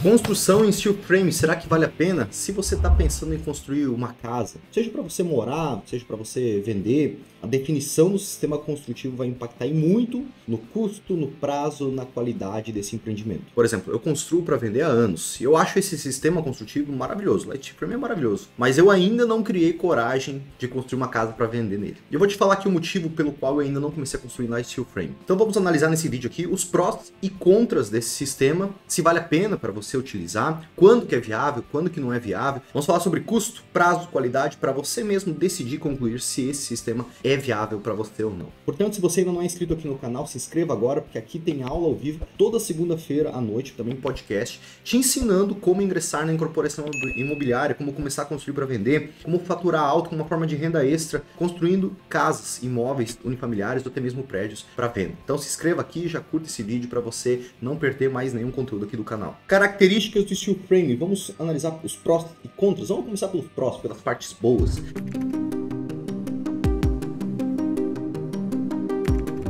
Construção em steel frame, será que vale a pena? Se você está pensando em construir uma casa, seja para você morar, seja para você vender, a definição do sistema construtivo vai impactar muito no custo, no prazo, na qualidade desse empreendimento. Por exemplo, eu construo para vender há anos e eu acho esse sistema construtivo maravilhoso, light steel frame é maravilhoso, mas eu ainda não criei coragem de construir uma casa para vender nele. E eu vou te falar aqui o motivo pelo qual eu ainda não comecei a construir light steel frame. Então vamos analisar nesse vídeo aqui os prós e contras desse sistema, se vale a pena para você utilizar, quando que é viável, quando que não é viável. Vamos falar sobre custo, prazo, qualidade, para você mesmo decidir concluir se esse sistema é viável para você ou não. Portanto, se você ainda não é inscrito aqui no canal, se inscreva agora, porque aqui tem aula ao vivo toda segunda-feira à noite, também podcast, te ensinando como ingressar na incorporação imobiliária, como começar a construir para vender, como faturar alto com uma forma de renda extra, construindo casas, imóveis unifamiliares ou até mesmo prédios para venda. Então se inscreva aqui e já curta esse vídeo para você não perder mais nenhum conteúdo aqui do canal. Características do steel frame, vamos analisar os prós e contras. Vamos começar pelos prós, pelas partes boas.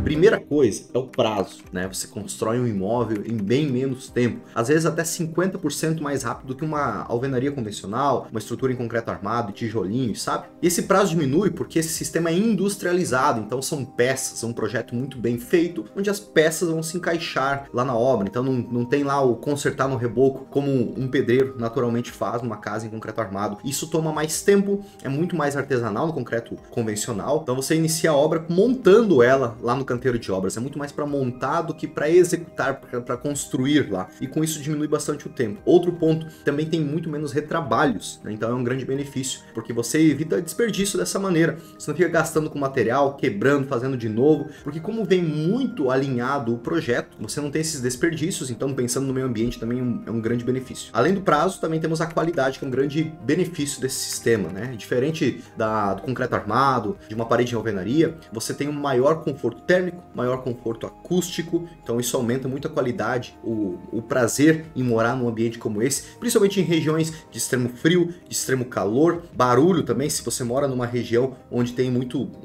Primeira coisa é o prazo, né? Você constrói um imóvel em bem menos tempo, às vezes até 50% mais rápido do que uma alvenaria convencional, uma estrutura em concreto armado, tijolinho, sabe? E esse prazo diminui porque esse sistema é industrializado, então são peças, é um projeto muito bem feito, onde as peças vão se encaixar lá na obra, então não tem lá o consertar no reboco como um pedreiro naturalmente faz numa casa em concreto armado. Isso toma mais tempo, é muito mais artesanal no concreto convencional, então você inicia a obra montando ela lá no canteiro de obras, é muito mais para montar do que para executar, para construir lá, e com isso diminui bastante o tempo. Outro ponto, também tem muito menos retrabalhos, né? Então é um grande benefício, porque você evita desperdício dessa maneira, você não fica gastando com material, quebrando, fazendo de novo, porque como vem muito alinhado o projeto, você não tem esses desperdícios, então pensando no meio ambiente também é um grande benefício. Além do prazo, também temos a qualidade, que é um grande benefício desse sistema, né? Diferente do concreto armado, de uma parede de alvenaria, você tem um maior conforto térmico, maior conforto acústico, então isso aumenta muito a qualidade, o prazer em morar num ambiente como esse, principalmente em regiões de extremo frio, de extremo calor, barulho também, se você mora numa região onde tem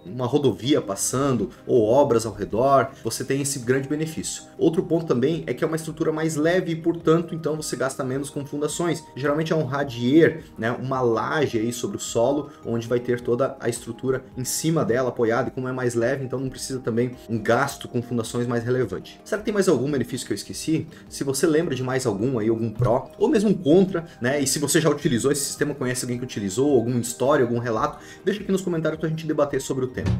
uma rodovia passando ou obras ao redor, você tem esse grande benefício. Outro ponto também é que é uma estrutura mais leve e, portanto, então você gasta menos com fundações. Geralmente é um radier, né, uma laje aí sobre o solo, onde vai ter toda a estrutura em cima dela apoiada, e como é mais leve, então não precisa também um gasto com fundações mais relevante. Será que tem mais algum benefício que eu esqueci? Se você lembra de mais algum aí, algum pró, ou mesmo contra, né? E se você já utilizou esse sistema, conhece alguém que utilizou, alguma história, algum relato, deixa aqui nos comentários pra gente debater sobre o tema.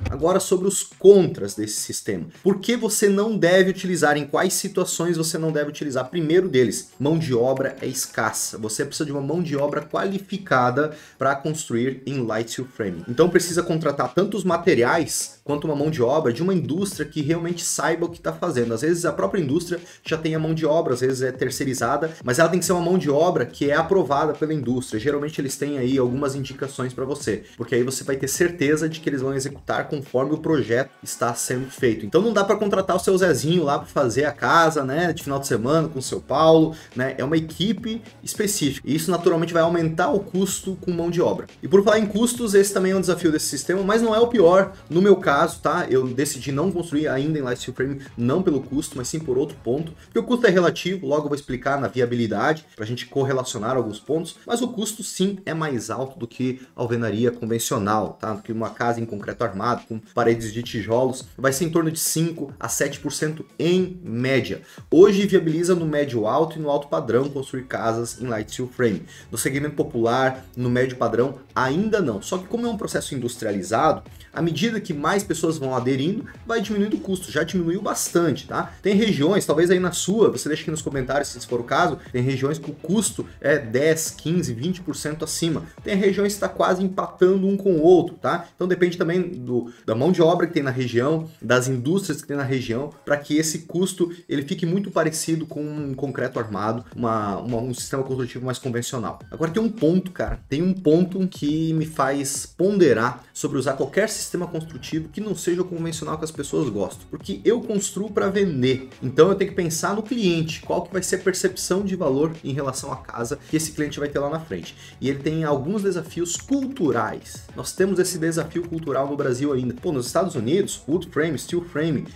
Agora sobre os contras desse sistema. Por que você não deve utilizar? Em quais situações você não deve utilizar? Primeiro deles, mão de obra é escassa. Você precisa de uma mão de obra qualificada para construir em light steel frame. Então precisa contratar tanto os materiais quanto uma mão de obra de uma indústria que realmente saiba o que está fazendo. Às vezes a própria indústria já tem a mão de obra, às vezes é terceirizada, mas ela tem que ser uma mão de obra que é aprovada pela indústria. Geralmente eles têm aí algumas indicações para você, porque aí você vai ter certeza de que eles vão executar conforme o projeto está sendo feito. Então não dá para contratar o seu Zezinho lá para fazer a casa, né, de final de semana com o seu Paulo, né? É uma equipe específica. E isso naturalmente vai aumentar o custo com mão de obra. E por falar em custos, esse também é um desafio desse sistema, mas não é o pior no meu caso, tá? Eu decidi não construir ainda em light steel frame, não pelo custo, mas sim por outro ponto, porque o custo é relativo, logo eu vou explicar na viabilidade, para a gente correlacionar alguns pontos, mas o custo sim é mais alto do que a alvenaria convencional, tá? Do que uma casa em concreto armado, com paredes de tijolos, vai ser em torno de 5 a 7% em média. Hoje viabiliza no médio alto e no alto padrão construir casas em light steel frame. No segmento popular, no médio padrão, ainda não. Só que como é um processo industrializado, à medida que mais pessoas vão aderindo, vai diminuindo o custo. Já diminuiu bastante, tá? Tem regiões, talvez aí na sua, você deixa aqui nos comentários se for o caso, tem regiões que o custo é 10, 15, 20% acima. Tem regiões que está quase empatando um com o outro, tá? Então depende também da mão de obra que tem na região, das indústrias que tem na região, para que esse custo ele fique muito parecido com um concreto armado, um sistema construtivo mais convencional. Agora tem um ponto, cara, tem um ponto que me faz ponderar sobre usar qualquer sistema construtivo que não seja o convencional que as pessoas gostam, porque eu construo para vender, então eu tenho que pensar no cliente, qual que vai ser a percepção de valor em relação à casa que esse cliente vai ter lá na frente. E ele tem alguns desafios culturais. Nós temos esse desafio cultural no Brasil ainda. Pô, nos Estados Unidos, wood frame, steel frame,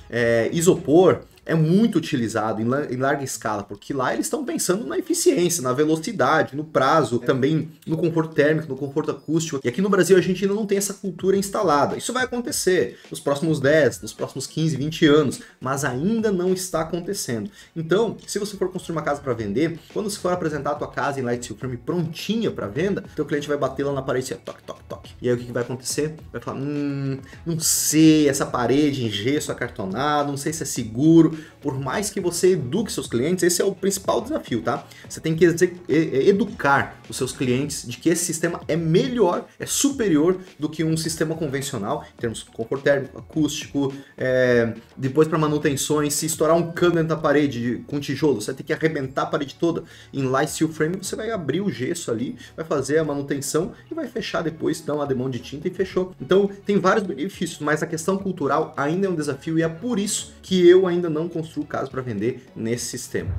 isopor, é muito utilizado em larga escala, porque lá eles estão pensando na eficiência, na velocidade, no prazo, também no conforto térmico, no conforto acústico. E aqui no Brasil a gente ainda não tem essa cultura instalada. Isso vai acontecer nos próximos 10, nos próximos 15, 20 anos, mas ainda não está acontecendo. Então, se você for construir uma casa para vender, quando você for apresentar a tua casa em light steel frame prontinha para venda, teu cliente vai bater lá na parede e toque, toque, toque. E aí o que vai acontecer? Vai falar, não sei, essa parede em gesso acartonado, não sei se é seguro. Por mais que você eduque seus clientes, esse é o principal desafio, tá? Você tem que educar os seus clientes de que esse sistema é melhor, é superior do que um sistema convencional, em termos de conforto térmico, acústico, depois para manutenções, se estourar um cano dentro da parede com tijolo, você vai ter que arrebentar a parede toda. Em light steel frame, você vai abrir o gesso ali, vai fazer a manutenção e vai fechar depois, dá uma demão de tinta e fechou. Então, tem vários benefícios, mas a questão cultural ainda é um desafio e é por isso que eu ainda não construo casa para vender nesse sistema.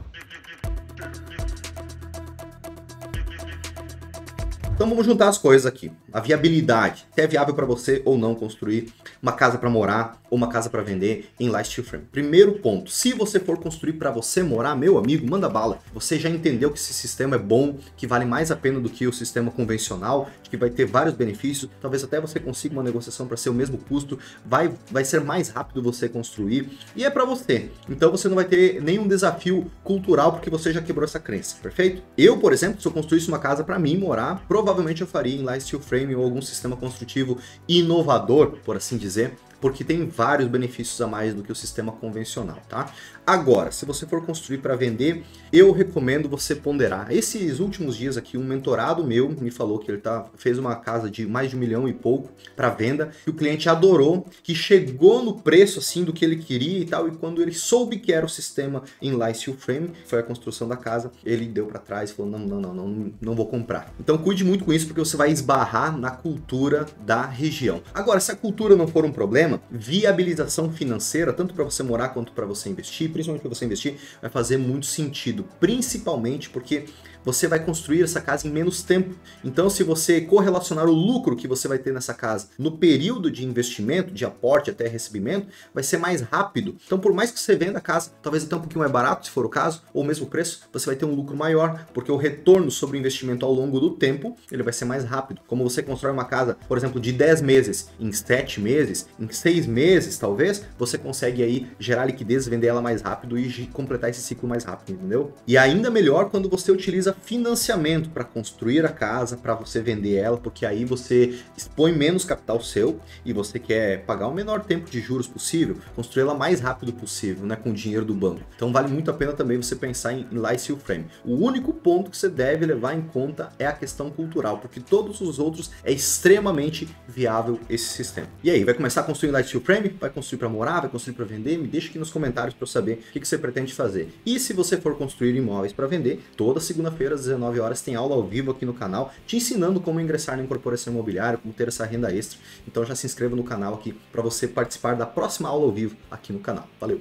Então vamos juntar as coisas aqui. A viabilidade, se é viável para você ou não construir uma casa para morar ou uma casa para vender em light steel frame. Primeiro ponto, se você for construir para você morar, meu amigo, manda bala. Você já entendeu que esse sistema é bom, que vale mais a pena do que o sistema convencional, que vai ter vários benefícios, talvez até você consiga uma negociação para ser o mesmo custo, vai ser mais rápido você construir e é para você. Então você não vai ter nenhum desafio cultural porque você já quebrou essa crença, perfeito? Eu, por exemplo, se eu construísse uma casa para mim morar, provavelmente eu faria em light steel frame ou algum sistema construtivo inovador, por assim dizer, porque tem vários benefícios a mais do que o sistema convencional, tá? Agora, se você for construir para vender, eu recomendo você ponderar. Esses últimos dias aqui, um mentorado meu me falou que ele fez uma casa de mais de 1 milhão e pouco para venda, que o cliente adorou, que chegou no preço assim do que ele queria e tal, e quando ele soube que era o sistema em light steel frame, foi a construção da casa, ele deu para trás e falou, não vou comprar. Então cuide muito com isso, porque você vai esbarrar na cultura da região. Agora, se a cultura não for um problema, viabilização financeira, tanto para você morar quanto para você investir, principalmente para você investir, vai fazer muito sentido, principalmente porque você vai construir essa casa em menos tempo. Então, se você correlacionar o lucro que você vai ter nessa casa no período de investimento, de aporte até recebimento, vai ser mais rápido. Então, por mais que você venda a casa, talvez até um pouquinho mais barato, se for o caso, ou o mesmo preço, você vai ter um lucro maior, porque o retorno sobre o investimento ao longo do tempo, ele vai ser mais rápido. Como você constrói uma casa, por exemplo, de 10 meses, em 7 meses, em 6 meses, talvez, você consegue aí gerar liquidez, vender ela mais rápido e completar esse ciclo mais rápido, entendeu? E ainda melhor quando você utiliza financiamento para construir a casa, para você vender ela, porque aí você expõe menos capital seu e você quer pagar o menor tempo de juros possível, construir ela mais rápido possível, né, com o dinheiro do banco. Então vale muito a pena também você pensar em light steel frame. O único ponto que você deve levar em conta é a questão cultural, porque todos os outros é extremamente viável esse sistema. E aí, vai começar a construir light steel frame? Vai construir para morar? Vai construir para vender? Me deixa aqui nos comentários para eu saber o que você pretende fazer. E se você for construir imóveis para vender, toda segunda-feira às 19 horas tem aula ao vivo aqui no canal, te ensinando como ingressar na incorporação imobiliária, como ter essa renda extra. Então já se inscreva no canal aqui para você participar da próxima aula ao vivo aqui no canal. Valeu!